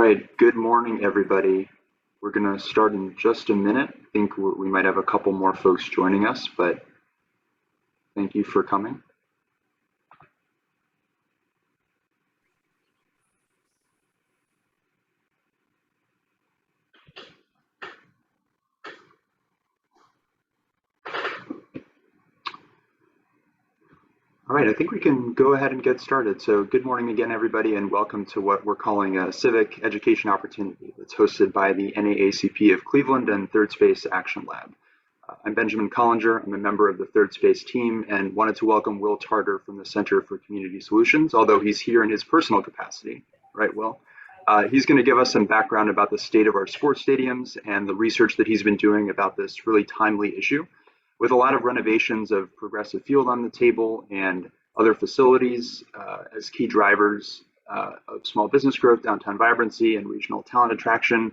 right, good morning, everybody. We're going to start in just a minute. I think we might have a couple more folks joining us, but thank you for coming. All right, I think we can go ahead and get started. So good morning again, everybody, and welcome to what we're calling a civic education opportunity that's hosted by the NAACP of Cleveland and Third Space Action Lab. I'm Benjamin Collinger. I'm a member of the Third Space team and wanted to welcome Will Tarter from the Center for Community Solutions, although he's here in his personal capacity. Right, Will? He's going to give us some background about the state of our sports stadiums and the research that he's been doing about this really timely issue. With a lot of renovations of Progressive Field on the table and other facilities as key drivers of small business growth, downtown vibrancy, and regional talent attraction,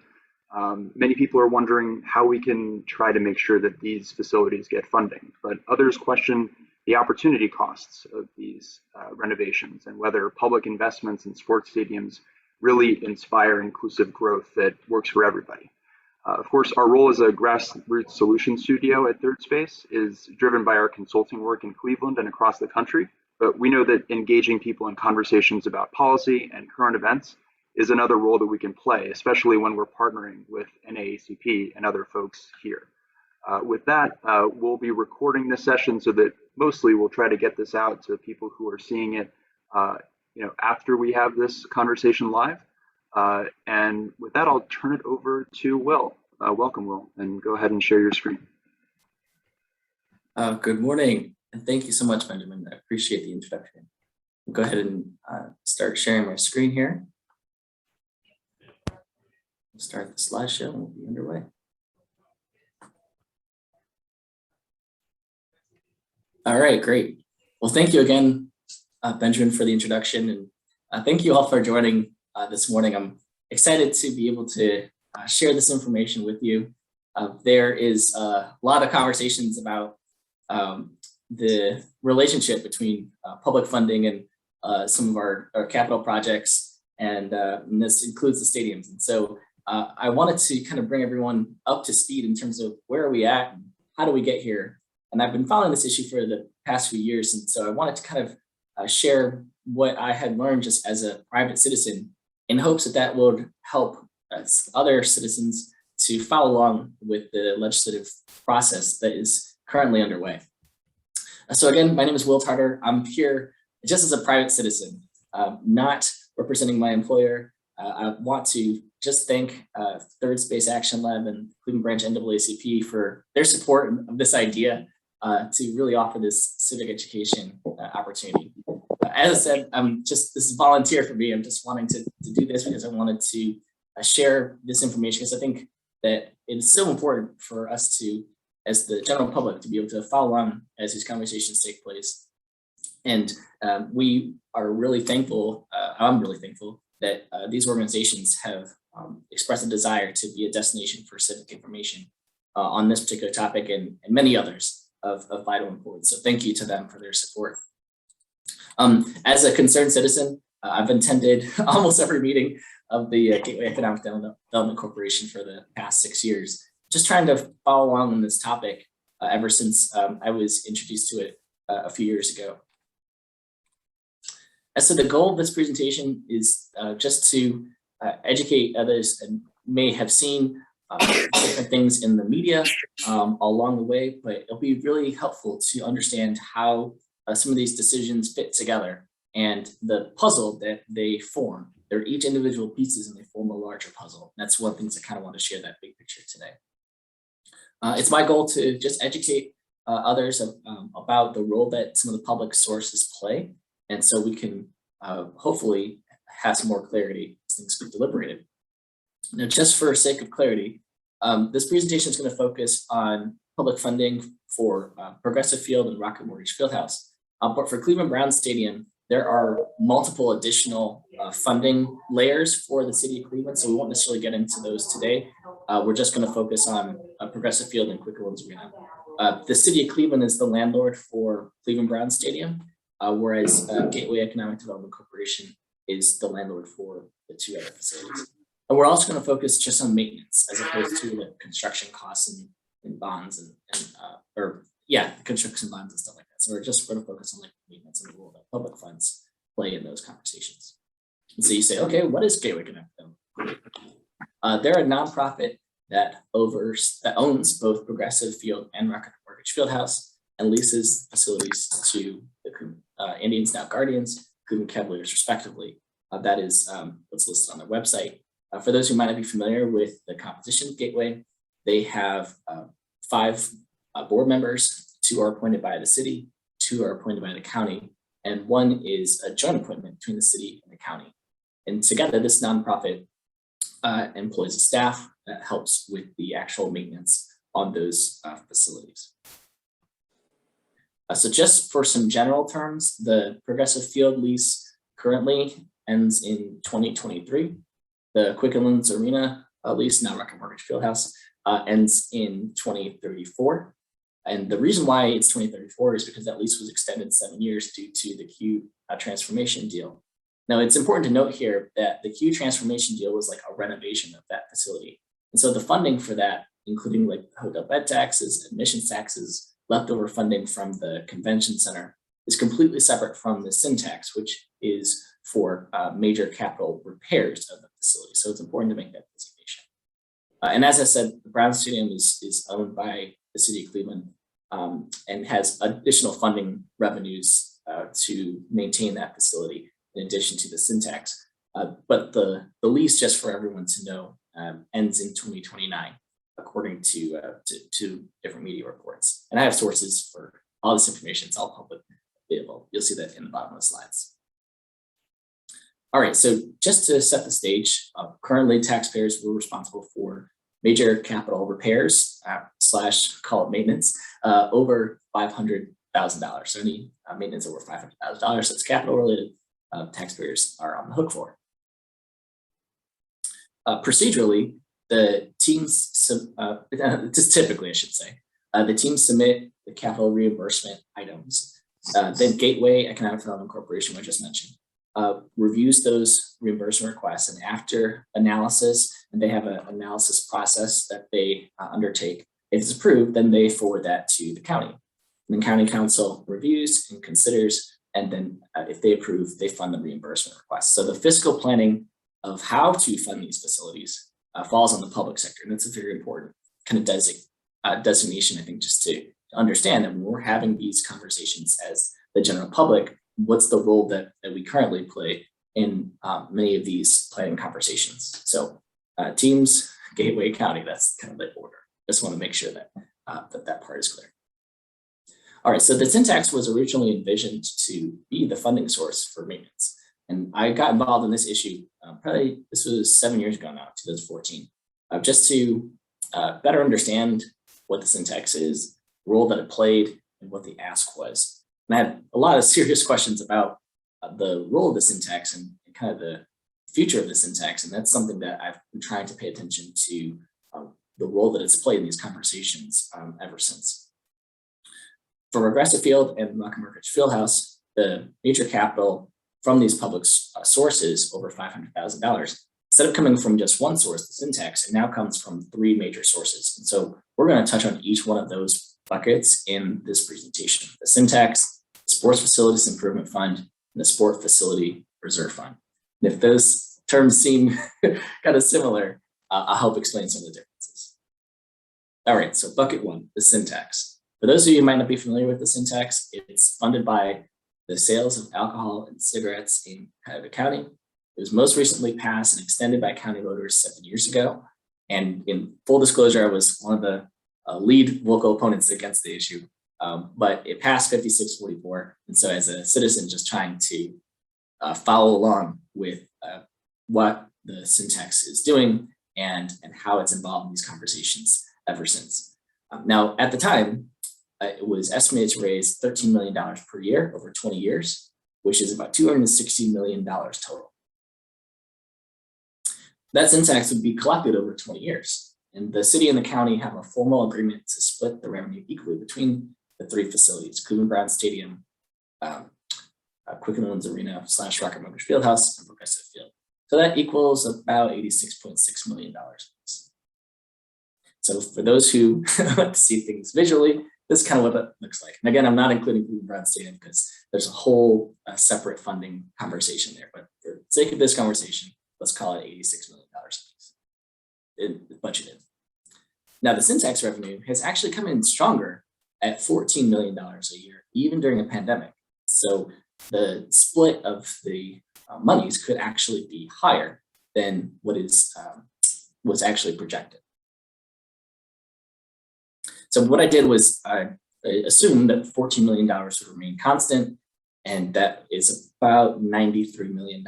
many people are wondering how we can try to make sure that these facilities get funding. But others question the opportunity costs of these renovations and whether public investments in sports stadiums really inspire inclusive growth that works for everybody. Of course, our role as a grassroots solution studio at Third Space is driven by our consulting work in Cleveland and across the country, but we know that engaging people in conversations about policy and current events is another role that we can play, especially when we're partnering with NAACP and other folks here. With that, we'll be recording this session so that mostly we'll try to get this out to people who are seeing it after we have this conversation live. And with that, I'll turn it over to Will. Welcome, Will, and go ahead and share your screen. Good morning, and thank you so much, Benjamin. I appreciate the introduction. I'll go ahead and start sharing my screen here. We'll start the slideshow and we'll be underway. All right, great. Well, thank you again, Benjamin, for the introduction, and thank you all for joining this morning. I'm excited to be able to share this information with you. There is a lot of conversations about the relationship between public funding and some of our capital projects, and this includes the stadiums. And so I wanted to kind of bring everyone up to speed in terms of where are we at and how do we get here. And I've been following this issue for the past few years, and so I wanted to kind of share what I had learned just as a private citizen, in hopes that that would help other citizens to follow along with the legislative process that is currently underway. So again, my name is Will Tarter. I'm here just as a private citizen, not representing my employer. I want to just thank Third Space Action Lab and Cleveland Branch NAACP for their support of this idea to really offer this civic education opportunity. As I said, this is volunteer for me. I'm just wanting to do this because I wanted to share this information, because I think that it's so important for us to, as the general public, to be able to follow along as these conversations take place. And we are really thankful, I'm really thankful that these organizations have expressed a desire to be a destination for civic information on this particular topic and many others of vital importance. So thank you to them for their support. As a concerned citizen, I've attended almost every meeting of the Gateway Economic Development Corporation for the past 6 years, just trying to follow along on this topic ever since I was introduced to it a few years ago. And so the goal of this presentation is just to educate others, and may have seen different things in the media along the way, but it'll be really helpful to understand how some of these decisions fit together and the puzzle that they form. They're each individual pieces and they form a larger puzzle. That's one of the things I kind of want to share that big picture today. It's my goal to just educate others about the role that some of the public sources play. And so we can hopefully have some more clarity as things get deliberated. Now, just for sake of clarity, this presentation is going to focus on public funding for Progressive Field and Rocket Mortgage Fieldhouse. But for Cleveland Browns Stadium, there are multiple additional funding layers for the city of Cleveland, so we won't necessarily get into those today. We're just going to focus on Progressive Field and Quicker Loans Arena. The city of Cleveland is the landlord for Cleveland Browns Stadium, whereas Gateway Economic Development Corporation is the landlord for the two other facilities. And we're also going to focus just on maintenance as opposed to the construction costs and bonds construction bonds and stuff like that. So we're just going to focus on like maintenance and the role that public funds play in those conversations. And so you say, okay, what is Gateway Connect though? They're a nonprofit that owns both Progressive Field and Rocket Mortgage Fieldhouse and leases facilities to the Indian Scout Guardians, Cleveland Cavaliers, respectively. That is what's listed on their website. For those who might not be familiar with the composition of Gateway, they have 5 board members. 2 are appointed by the city, 2 are appointed by the county, and 1 is a joint appointment between the city and the county. And together, this nonprofit employs a staff that helps with the actual maintenance on those facilities. So just for some general terms, the Progressive Field lease currently ends in 2023. The Quicken Arena lease, now Rocket Mortgage Fieldhouse, ends in 2034. And the reason why it's 2034 is because that lease was extended 7 years due to the Q transformation deal. Now, it's important to note here that the Q transformation deal was like a renovation of that facility. And so the funding for that, including like hotel bed taxes, admissions taxes, leftover funding from the convention center, is completely separate from the sin tax, which is for major capital repairs of the facility. So it's important to make that designation. And as I said, the Brown Stadium is owned by the city of Cleveland and has additional funding revenues to maintain that facility in addition to the sin tax. But the lease, just for everyone to know, ends in 2029, according to different media reports. And I have sources for all this information. It's all public available. You'll see that in the bottom of the slides. All right, so just to set the stage, currently taxpayers were responsible for major capital repairs / call it maintenance over $500,000. So any maintenance over $500,000 that's capital related, taxpayers are on the hook for. Procedurally, the teams, just typically I should say, the teams submit the capital reimbursement items. Then Gateway Economic Development Corporation, which I just mentioned, reviews those reimbursement requests, and after analysis, and they have an analysis process that they undertake. If it's approved, then they forward that to the county. And the county council reviews and considers, and then if they approve, they fund the reimbursement request. So the fiscal planning of how to fund these facilities falls on the public sector, and that's a very important kind of designation, I think, just to understand that when we're having these conversations as the general public, what's the role that we currently play in many of these planning conversations. So teams, Gateway County, that's kind of the order. Just want to make sure that that part is clear. All right, so the sin tax was originally envisioned to be the funding source for maintenance. And I got involved in this issue, probably this was 7 years ago now, 2014, just to better understand what the sin tax is, the role that it played, and what the ask was. And I had a lot of serious questions about the role of the sin tax and kind of the future of the sin tax. And that's something that I've been trying to pay attention to, the role that it's played in these conversations ever since. For Progressive Field and Rocket Mortgage Fieldhouse, the major capital from these public sources, over $500,000, instead of coming from just one source, the sin tax, it now comes from 3 major sources. And so we're going to touch on each one of those buckets in this presentation: the sin tax, the Sports Facilities Improvement Fund, and the Sport Facility Reserve Fund. And if those terms seem kind of similar, I'll help explain some of the differences. All right, so bucket 1, the sin tax. For those of you who might not be familiar with the sin tax, it's funded by the sales of alcohol and cigarettes in Cuyahoga County. It was most recently passed and extended by county voters 7 years ago. And in full disclosure, I was one of the lead local opponents against the issue, but it passed 56-44. And so as a citizen just trying to follow along with what the sin tax is doing and how it's involved in these conversations ever since. Now, at the time, it was estimated to raise $13 million per year over 20 years, which is about $260 million total. That sin tax would be collected over 20 years. And the city and the county have a formal agreement to split the revenue equally between the 3 facilities: Cleveland Brown Stadium, Quicken Arena / Rocket Mortgage Fieldhouse, and Progressive Field. So that equals about $86.6 million. So for those who want to see things visually, this is kind of what it looks like. And again, I'm not including Cleveland Brown Stadium because there's a whole separate funding conversation there. But for the sake of this conversation, let's call it $86 million budgeted. Now, the sin tax revenue has actually come in stronger at $14 million a year, even during a pandemic. So the split of the monies could actually be higher than what is was actually projected. So what I did was I assumed that $14 million would remain constant, and that is about $93 million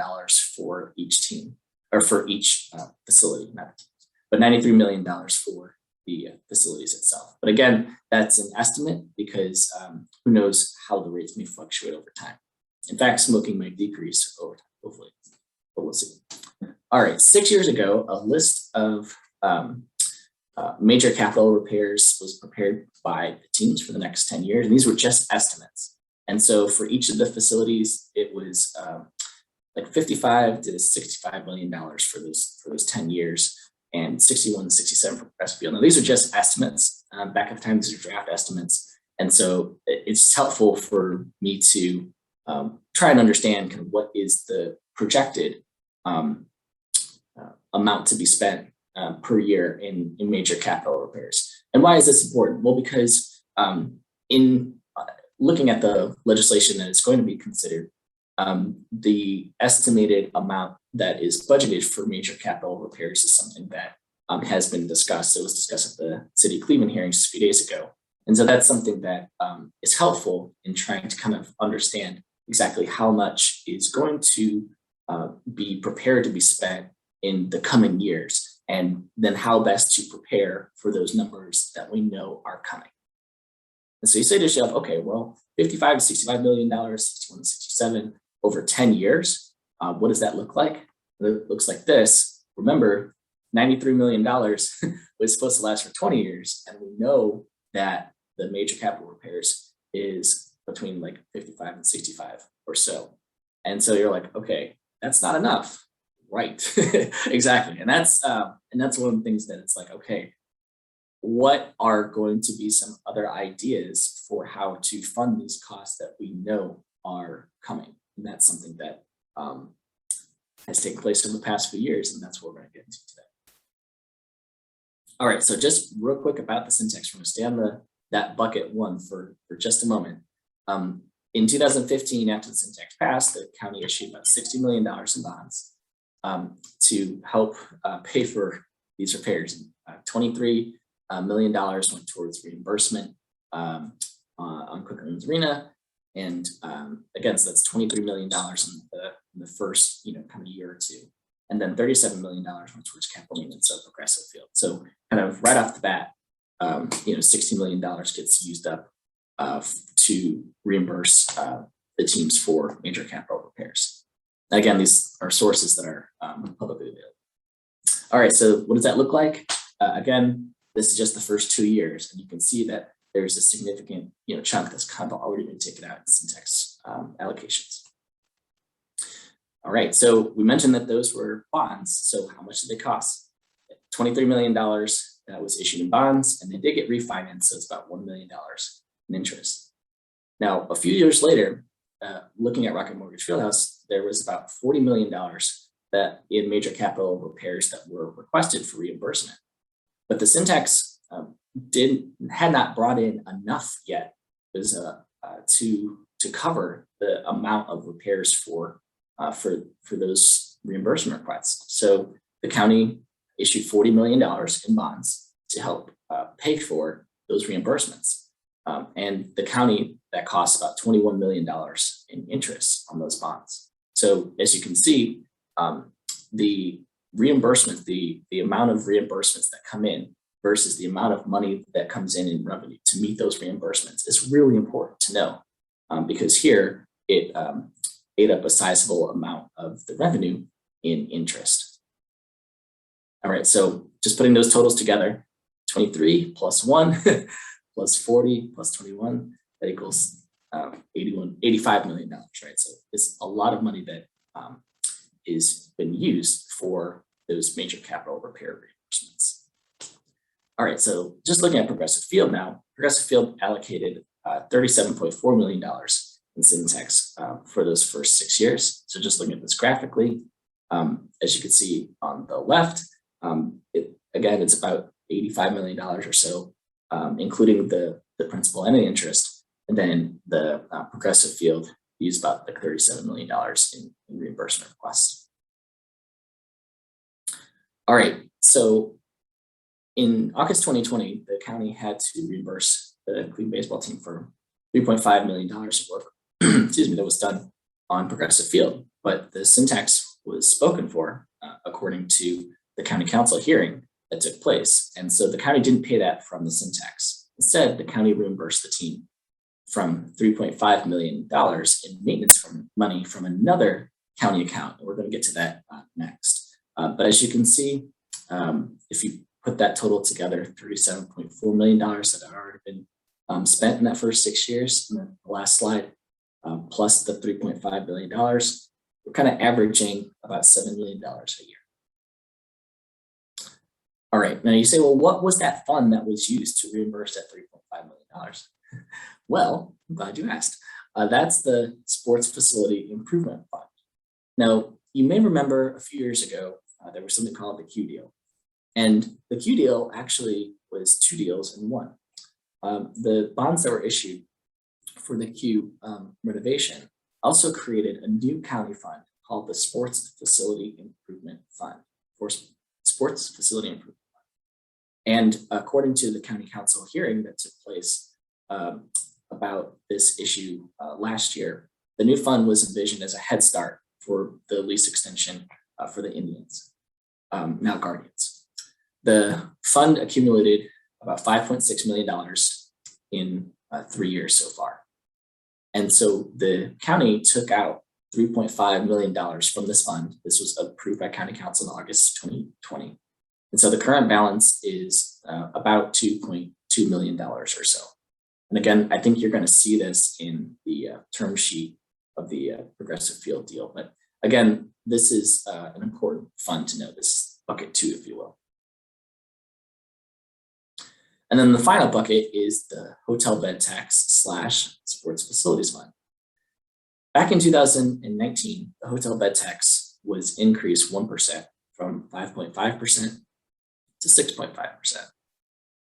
for each team, or for each facility, not teams, but $93 million for the facilities itself. But again, that's an estimate because who knows how the rates may fluctuate over time. In fact, smoking might decrease over time, hopefully, but we'll see. All right, 6 years ago, a list of major capital repairs was prepared by the teams for the next 10 years, and these were just estimates. And so for each of the facilities, it was like $55 to $65 million for those 10 years, and 61 to 67 for Pressfield. Now, these are just estimates. Back at the time, these are draft estimates. And so it's helpful for me to try and understand kind of what is the projected amount to be spent per year in major capital repairs. And why is this important? Well, because in looking at the legislation that is going to be considered, the estimated amount that is budgeted for major capital repairs is something that has been discussed. It was discussed at the City of Cleveland hearings a few days ago. And so that's something that is helpful in trying to kind of understand exactly how much is going to be prepared to be spent in the coming years, and then how best to prepare for those numbers that we know are coming. And so you say to yourself, okay, well, $55 to $65 million, 61 to 67 over 10 years. What does that look like? It looks like this. Remember, $93 million was supposed to last for 20 years. And we know that the major capital repairs is between like 55 and 65 or so. And so you're like, okay, that's not enough. Right, exactly. And that's one of the things that it's like, okay, what are going to be some other ideas for how to fund these costs that we know are coming? And that's something that has taken place over the past few years, and that's what we're going to get into today. All right, so just real quick about the sin tax, we're going to stay on that bucket one for just a moment. In 2015, after the sin tax passed, the county issued about $60 million in bonds to help pay for these repairs. $23 million went towards reimbursement on Quick Loans Arena, and again, so that's $23 million in the first kind of year or two, and then $37 million went towards capital maintenance of Progressive Field. So kind of right off the bat, $60 million gets used up to reimburse the teams for major capital repairs. Again, these are sources that are publicly available. All right, so what does that look like? Again, this is just the first 2 years, and you can see that there's a significant chunk that's kind of already been taken out in sin tax allocations. All right, so we mentioned that those were bonds. So how much did they cost? $23 million that was issued in bonds, and they did get refinanced, so it's about $1 million in interest. Now, a few years later, looking at Rocket Mortgage Fieldhouse, there was about $40 million that in major capital repairs that were requested for reimbursement. But the sin tax had not brought in enough yet to cover the amount of repairs for those reimbursement requests. So the county issued $40 million in bonds to help pay for those reimbursements. And the county, that costs about $21 million in interest on those bonds. So as you can see, the reimbursement, the amount of reimbursements that come in versus the amount of money that comes in revenue to meet those reimbursements is really important to know, because here it ate up a sizable amount of the revenue in interest. All right, so just putting those totals together, 23 plus 1 plus 40 plus 21, that equals $85 million, right? So it's a lot of money that is been used for those major capital repair reimbursements. All right, so just looking at Progressive Field now, Progressive Field allocated $37.4 million in sin tax for those first 6 years. So just looking at this graphically, as you can see on the left, again, it's about $85 million or so, including the principal and the interest. And then the Progressive Field used about like $37 million in reimbursement requests. All right, so in August 2020, the county had to reimburse the Cleveland baseball team for $3.5 million of work, excuse me, that was done on Progressive Field. But the sin tax was spoken for according to the county council hearing that took place. And so the county didn't pay that from the sin tax. Instead, the county reimbursed the team from $3.5 million in maintenance money from another county account. And we're going to get to that next. But as you can see, if you put that total together, $37.4 million that had already been spent in that first 6 years, in the last slide, plus the $3.5 billion, we're kind of averaging about $7 million a year. All right, now you say, well, what was that fund that was used to reimburse that $3.5 million? Well, I'm glad you asked. That's the Sports Facility Improvement Fund. Now, you may remember a few years ago, there was something called the Q deal. And the Q deal actually was 2 deals in one. The bonds that were issued for the Q renovation also created a new county fund called the Sports Facility Improvement Fund, for Sports Facility Improvement Fund. And according to the county council hearing that took place about this issue last year, the new fund was envisioned as a head start for the lease extension for the Indians, now Guardians. The fund accumulated about $5.6 million in 3 years so far. And so the county took out $3.5 million from this fund. This was approved by county council in August 2020. And so the current balance is about $2.2 million or so. And again, I think you're going to see this in the term sheet of the Progressive Field deal. But again, this is an important fund to know, this bucket 2, if you will. And then the final bucket is the hotel bed tax / sports facilities fund. Back in 2019, the hotel bed tax was increased 1% from 5.5% to 6.5%.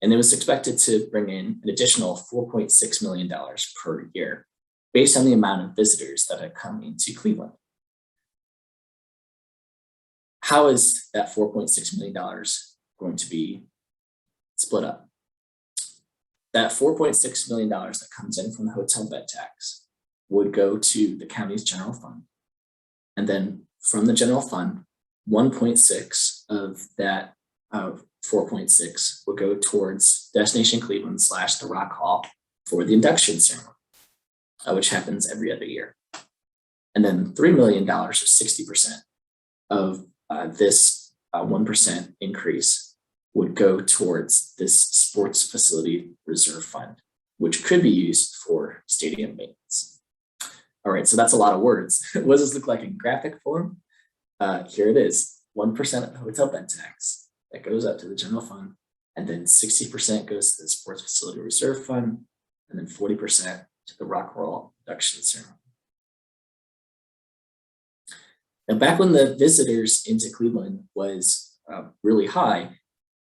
And it was expected to bring in an additional $4.6 million per year based on the amount of visitors that had come into Cleveland. How is that $4.6 million going to be split up? That $4.6 million that comes in from the hotel bed tax would go to the county's general fund. And then from the general fund, 1.6 of that 4.6 would go towards Destination Cleveland / the Rock Hall for the induction ceremony, which happens every other year. And then $3 million or 60% of this 1% increase would go towards this sports facility reserve fund, which could be used for stadium maintenance. All right, so that's a lot of words. What does this look like in graphic form? Here it is, 1% of the hotel bed tax that goes up to the general fund, and then 60% goes to the sports facility reserve fund, and then 40% to the Rock Hall induction ceremony. Now, back when the visitors into Cleveland was really high,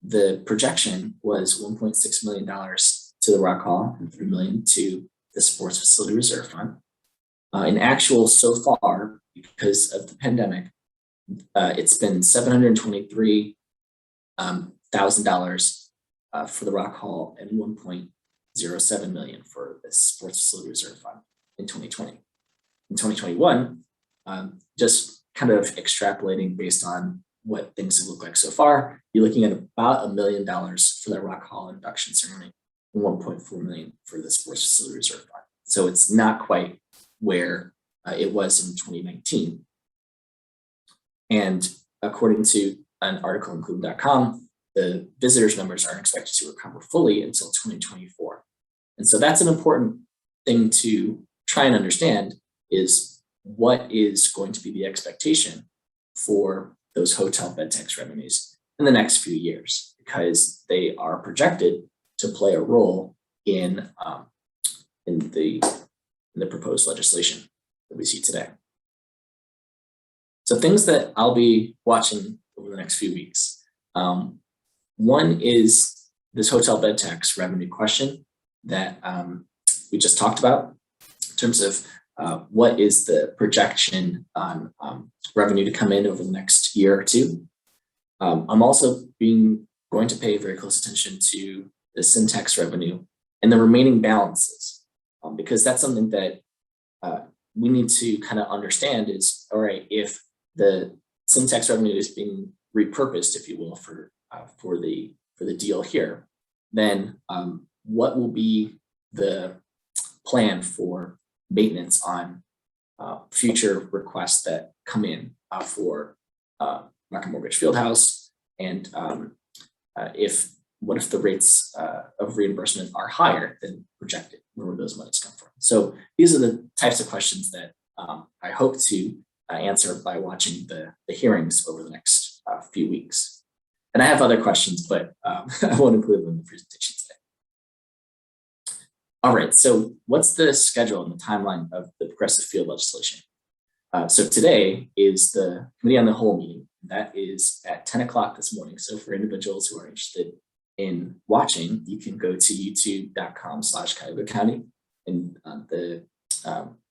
the projection was $1.6 million to the Rock Hall and $3 million to the Sports Facility Reserve Fund. In actual, so far, because of the pandemic, it's been $723,000 for the Rock Hall and $1.07 million for the Sports Facility Reserve Fund in 2020. In 2021, just kind of extrapolating based on what things have looked like so far, you're looking at about $1 million for the Rock Hall induction ceremony and $1.4 million for the Sports Facility Reserve Fund. So it's not quite where it was in 2019. And according to an article in Cleveland.com, the visitors numbers aren't expected to recover fully until 2024. And so that's an important thing to try and understand, is what is going to be the expectation for those hotel bed tax revenues in the next few years, because they are projected to play a role in the proposed legislation that we see today. So things that I'll be watching over the next few weeks. One is this hotel bed tax revenue question that we just talked about in terms of what is the projection on revenue to come in over the next year or two. I'm also going to pay very close attention to the sin tax revenue and the remaining balances, because that's something that we need to kind of understand is, all right, if the sin tax revenue is being repurposed, if you will, for the deal here, then what will be the plan for maintenance on future requests that come in for Market Mortgage Fieldhouse, and what if the rates of reimbursement are higher than projected? Where would those monies come from? So these are the types of questions that I hope to answer by watching the hearings over the next few weeks. And I have other questions, but I won't include them in the presentation today. All right, so what's the schedule and the timeline of the progressive field legislation? So today is the committee on the whole meeting. That is at 10 o'clock this morning. So for individuals who are interested in watching, you can go to youtube.com/Cuyahoga County, and the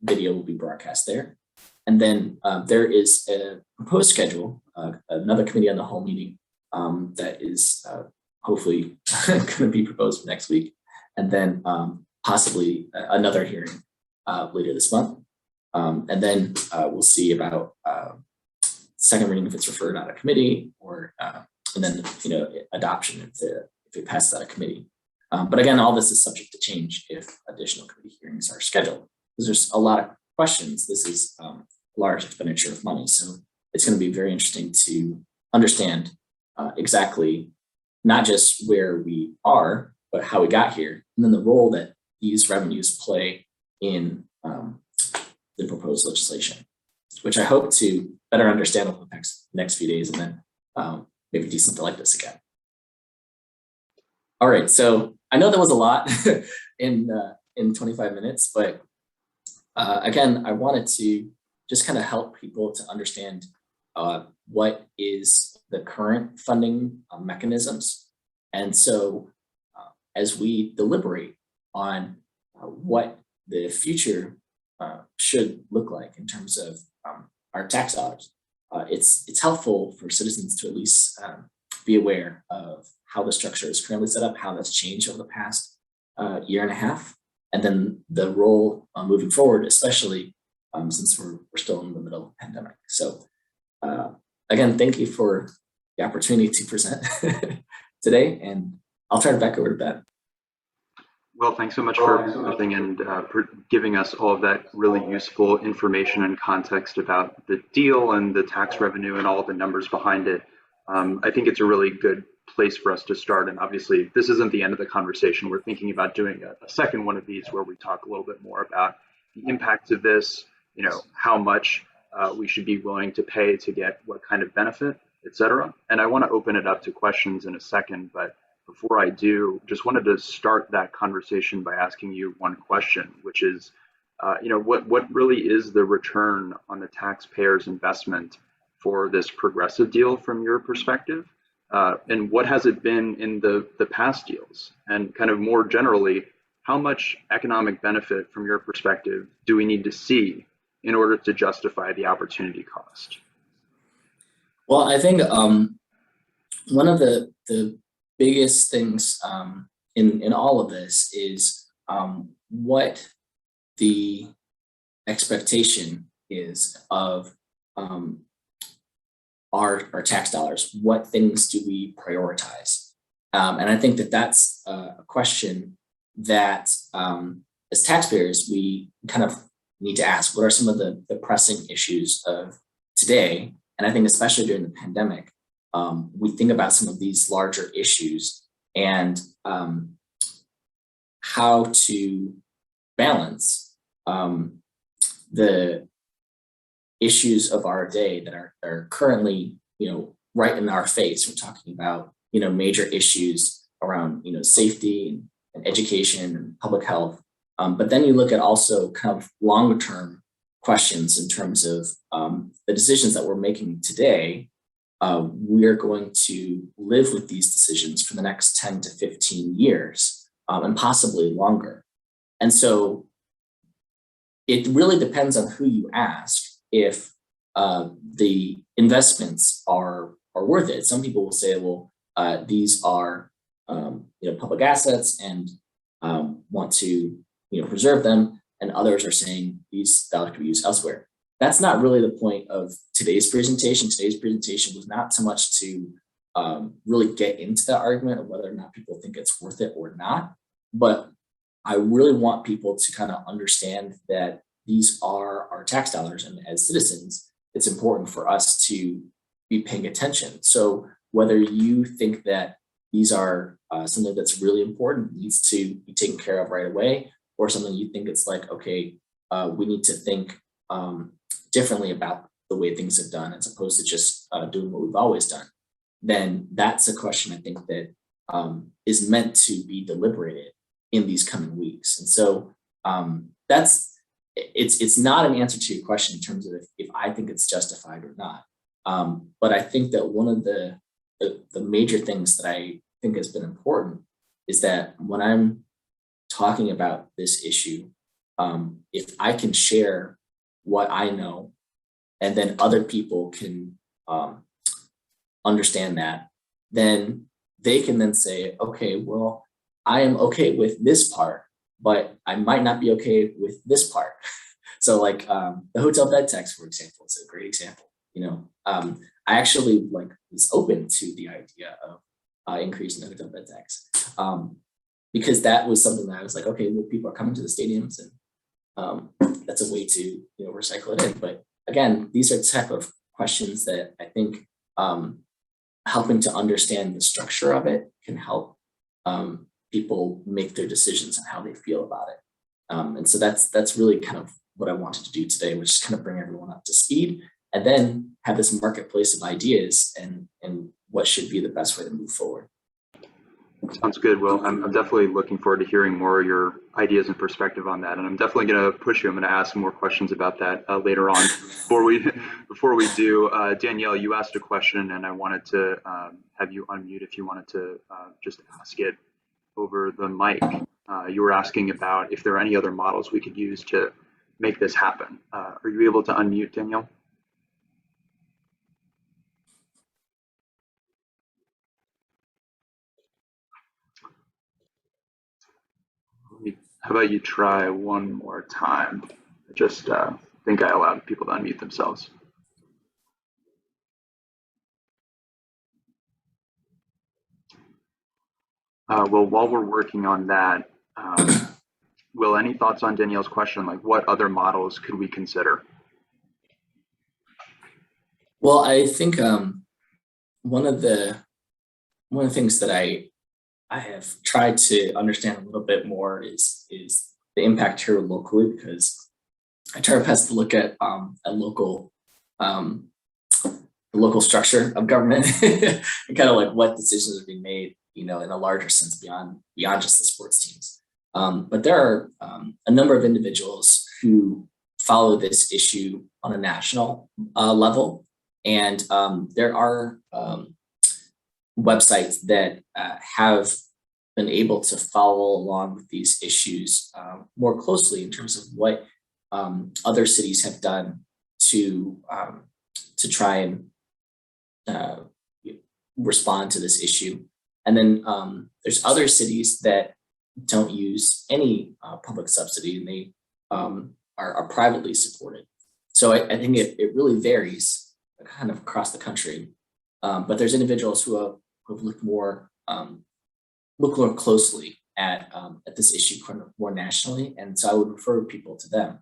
video will be broadcast there. And then there is a proposed schedule, another committee on the whole meeting that is hopefully going to be proposed for next week, and then possibly another hearing later this month. And then we'll see about second reading if it's referred out of committee, or and then adoption if it passes out of committee. But again, all this is subject to change if additional committee hearings are scheduled, because there's a lot of questions. This is a large expenditure of money, so it's going to be very interesting to understand exactly not just where we are, but how we got here, and then the role that these revenues play in the proposed legislation, which I hope to better understand over the next few days, and then maybe decent to like this again. All right, so I know that was a lot in 25 minutes, but again, I wanted to just kind of help people to understand what is the current funding mechanisms. And so as we deliberate on what the future should look like in terms of our tax dollars, it's helpful for citizens to at least be aware of how the structure is currently set up, how that's changed over the past year and a half, and then the role moving forward, especially since we're still in the middle of the pandemic. So again, thank you for the opportunity to present today, and I'll turn it back over to Ben. Well, thanks so much for presenting and for giving us all of that really useful information and context about the deal and the tax revenue and all of the numbers behind it. I think it's a really good place for us to start. And obviously, this isn't the end of the conversation. We're thinking about doing a second one of these where we talk a little bit more about the impacts of this, how much we should be willing to pay to get what kind of benefit, et cetera. And I want to open it up to questions in a second, but before I do, just wanted to start that conversation by asking you one question, which is, what really is the return on the taxpayer's investment for this progressive deal from your perspective? And what has it been in the past deals? And kind of more generally, how much economic benefit from your perspective do we need to see in order to justify the opportunity cost? Well, I think one of the biggest things in all of this is what the expectation is of our tax dollars. What things do we prioritize? And I think that that's a question that as taxpayers, we kind of need to ask, what are some of the pressing issues of today? And I think especially during the pandemic, we think about some of these larger issues and how to balance the issues of our day that are currently, right in our face. We're talking about, major issues around, safety and education and public health. But then you look at also kind of longer term questions in terms of the decisions that we're making today. We are going to live with these decisions for the next 10 to 15 years and possibly longer. And so it really depends on who you ask if the investments are worth it. Some people will say, well, these are public assets and want to preserve them, and others are saying these dollars could be used elsewhere. That's not really the point of today's presentation. Today's presentation was not so much to really get into the argument of whether or not people think it's worth it or not, but I really want people to kind of understand that these are our tax dollars, and as citizens, it's important for us to be paying attention. So whether you think that these are something that's really important, needs to be taken care of right away, or something you think it's like, okay, we need to think differently about the way things have done as opposed to just doing what we've always done, then that's a question I think that is meant to be deliberated in these coming weeks. And so it's not an answer to your question in terms of if I think it's justified or not. But I think that one of the major things that I think has been important is that when I'm talking about this issue, if I can share what I know, and then other people can understand that, then they can then say, okay, well, I am okay with this part, but I might not be okay with this part. So like the hotel bed tax, for example, is a great example. I actually was open to the idea of increasing the hotel bed tax because that was something that I was like, okay, well, people are coming to the stadiums, and that's a way to recycle it in. But again, these are type of questions that I think helping to understand the structure of it can help people make their decisions on how they feel about it. And so that's really kind of what I wanted to do today, which is kind of bring everyone up to speed and then have this marketplace of ideas and what should be the best way to move forward. Sounds good. Well, I'm definitely looking forward to hearing more of your ideas and perspective on that. And I'm definitely going to push you. I'm going to ask some more questions about that later on. Before we do, Danielle, you asked a question, and I wanted to have you unmute if you wanted to just ask it over the mic. You were asking about if there are any other models we could use to make this happen. Are you able to unmute, Danielle? How about you try one more time? I just think I allowed people to unmute themselves. Well, while we're working on that, Will, any thoughts on Danielle's question? Like, what other models could we consider? Well, I think one of the things that I have tried to understand a little bit more is the impact here locally, because I try my best to look at a local the local structure of government and kind of like what decisions are being made, in a larger sense beyond just the sports teams. But there are a number of individuals who follow this issue on a national level, and there are websites that have been able to follow along with these issues more closely in terms of what other cities have done to try and respond to this issue. And then there's other cities that don't use any public subsidy, and they are privately supported. So I think it really varies kind of across the country. But there's individuals who have looked more closely at this issue kind of more nationally, and so I would refer people to them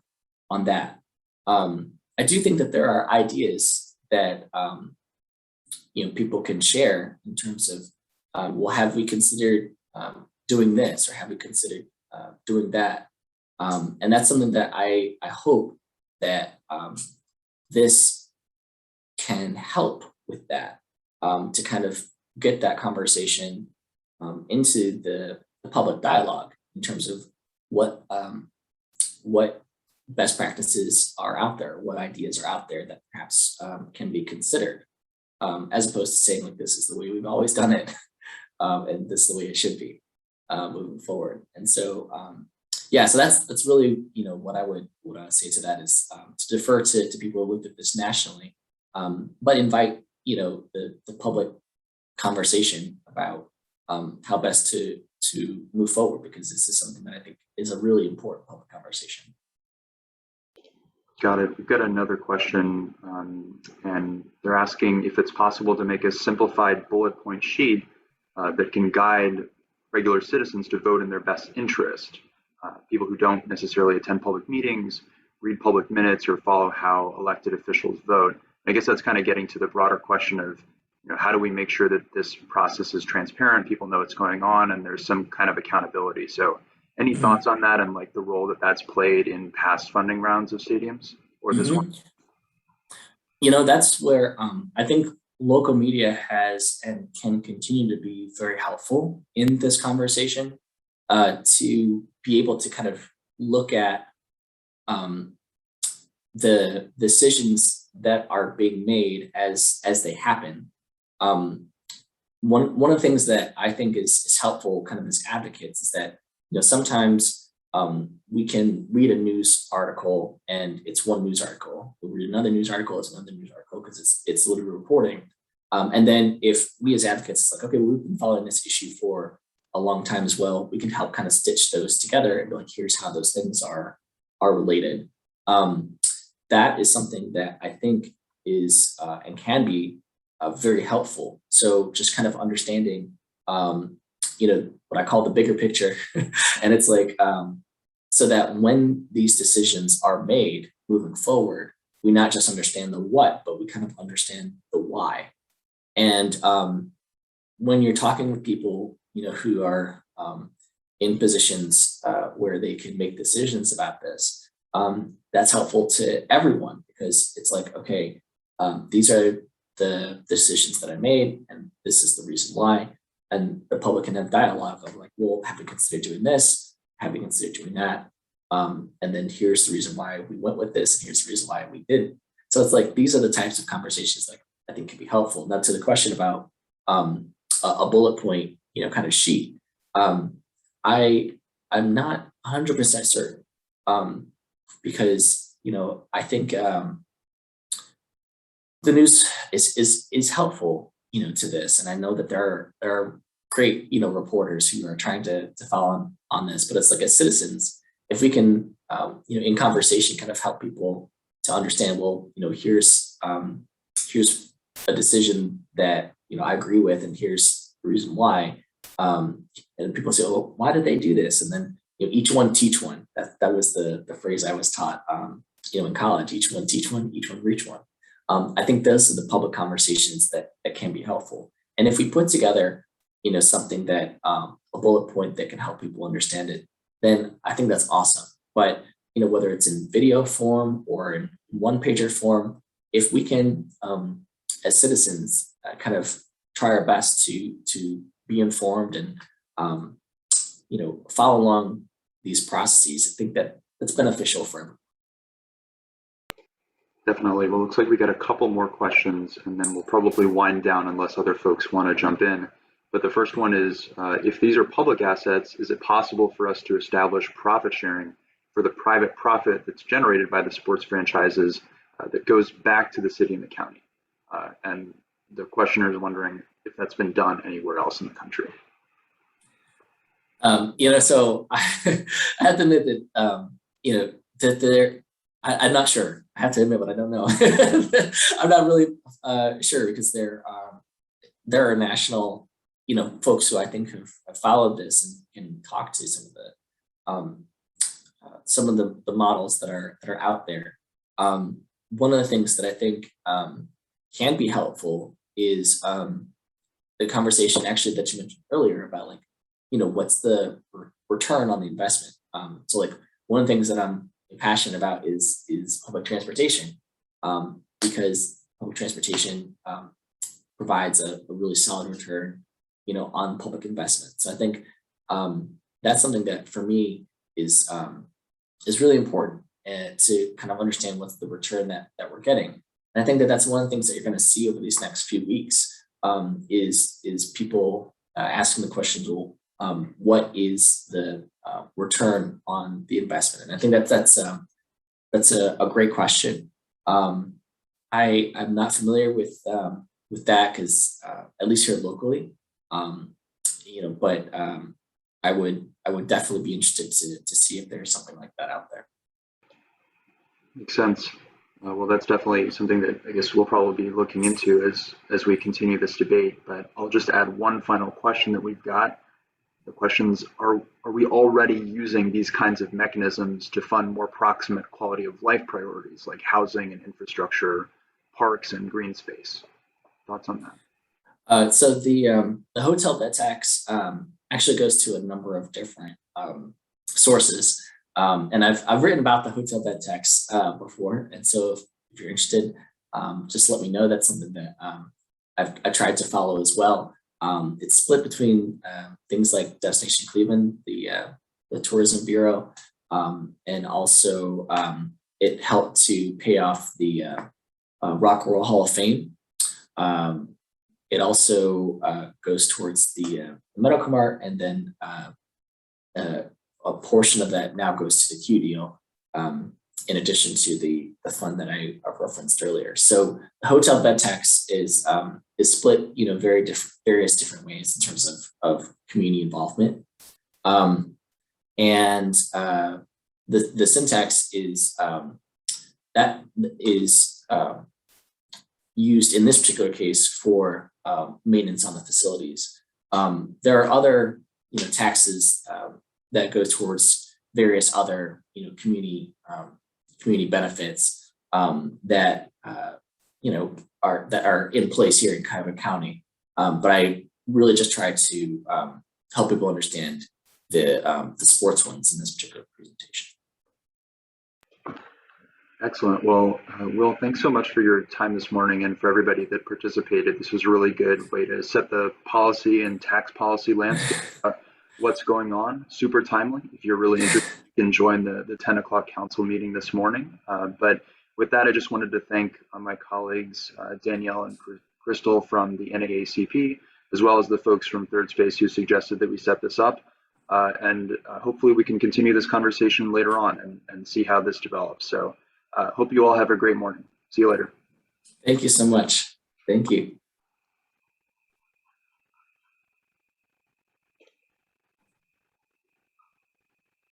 on that. I do think that there are ideas that people can share in terms of, well, have we considered doing this, or have we considered doing that? And that's something that I hope that this can help with that, to kind of get that conversation into the public dialogue in terms of what best practices are out there, what ideas are out there that perhaps can be considered, as opposed to saying like this is the way we've always done it, and this is the way it should be moving forward. And so yeah, so that's really what I would say to that is to defer to people who looked at this nationally, but invite the public conversation about how best to move forward, because this is something that I think is a really important public conversation. Got it. We've got another question, and they're asking if it's possible to make a simplified bullet point sheet that can guide regular citizens to vote in their best interest. People who don't necessarily attend public meetings, read public minutes, or follow how elected officials vote. I guess that's kind of getting to the broader question of how do we make sure that this process is transparent, people know what's going on, and there's some kind of accountability. So any thoughts on that and like the role that that's played in past funding rounds of stadiums or this one? That's where I think local media has and can continue to be very helpful in this conversation, to be able to kind of look at the decisions that are being made as they happen. One of the things that I think is helpful kind of as advocates is that sometimes we can read a news article and it's one news article. We'll read another news article, it's another news article, because it's literally reporting. And then if we as advocates, it's like, okay, we've been following this issue for a long time as well, we can help kind of stitch those together and be like, here's how those things are related. That is something that I think is and can be very helpful. So just kind of understanding, what I call the bigger picture. And it's like, so that when these decisions are made moving forward, we not just understand the what, but we kind of understand the why. And when you're talking with people, who are in positions where they can make decisions about this, that's helpful to everyone, because it's like, okay, these are the decisions that I made, and this is the reason why. And the public can have dialogue of like, well, have we considered doing this? Have we considered doing that? And then here's the reason why we went with this, and here's the reason why we didn't. So it's like, these are the types of conversations that I think can be helpful. Now to the question about a bullet point, kind of sheet. I'm not 100% certain, because, I think the news is helpful, to this. And I know that there are great, reporters who are trying to follow on this, but it's like, as citizens, if we can, in conversation kind of help people to understand, well, here's a decision that, I agree with, and here's the reason why. And people say, well, why did they do this? And then, each one teach one. That was the phrase I was taught, in college. Each one teach one, each one reach one. I think those are the public conversations that can be helpful. And if we put together, something that a bullet point that can help people understand it, then I think that's awesome. But whether it's in video form or in one-pager form, if we can, as citizens, kind of try our best to be informed and follow along these processes, I think that that's beneficial for everyone. Definitely. Well, looks like we got a couple more questions, and then we'll probably wind down unless other folks want to jump in. But the first one is, if these are public assets, is it possible for us to establish profit sharing for the private profit that's generated by the sports franchises that goes back to the city and the county? And the questioner is wondering if that's been done anywhere else in the country. So I have to admit that, that I'm not sure. I have to admit, but I don't know. I'm not really sure, because there are national, folks who I think have followed this and can talk to some of the models that are out there. One of the things that I think can be helpful is the conversation actually that you mentioned earlier about like, what's the return on the investment? So like one of the things that I'm passionate about is public transportation. because public transportation provides a really solid return, on public investment. So I think that's something that for me is really important, and to kind of understand what's the return that we're getting. And I think that that's one of the things that you're going to see over these next few weeks, is people asking the questions, well, what is the return on the investment? And I think that's a great question. I'm not familiar with that, because at least here locally, but I would definitely be interested to see if there's something like that out there. Makes sense. Well, that's definitely something that I guess we'll probably be looking into as we continue this debate. But I'll just add one final question that we've got. The questions are we already using these kinds of mechanisms to fund more proximate quality of life priorities like housing and infrastructure, parks and green space? Thoughts on that? So the hotel bed tax actually goes to a number of different sources. And I've written about the hotel bed tax before. And so if you're interested, just let me know. That's something that I tried to follow as well. It's split between things like Destination Cleveland, the Tourism Bureau, and also it helped to pay off the Rock and Roll Hall of Fame. It also goes towards the Medical Mart, and then a portion of that now goes to the Q deal, in addition to the fund that I referenced earlier. So the hotel bed tax is split, various different ways in terms of community involvement, and the syntax is that is used in this particular case for maintenance on the facilities. There are other taxes that go towards various other community benefits that are in place here in Cuyahoga County. But I really just try to help people understand the sports ones in this particular presentation. Excellent. Well, Will, thanks so much for your time this morning, and for everybody that participated. This was a really good way to set the policy and tax policy landscape, what's going on. Super timely. If you're really interested, you can join the 10 o'clock council meeting this morning. But with that, I just wanted to thank my colleagues, Danielle and Crystal from the NAACP, as well as the folks from Third Space who suggested that we set this up. And hopefully we can continue this conversation later on and see how this develops. So hope you all have a great morning. See you later. Thank you so much. Thank you.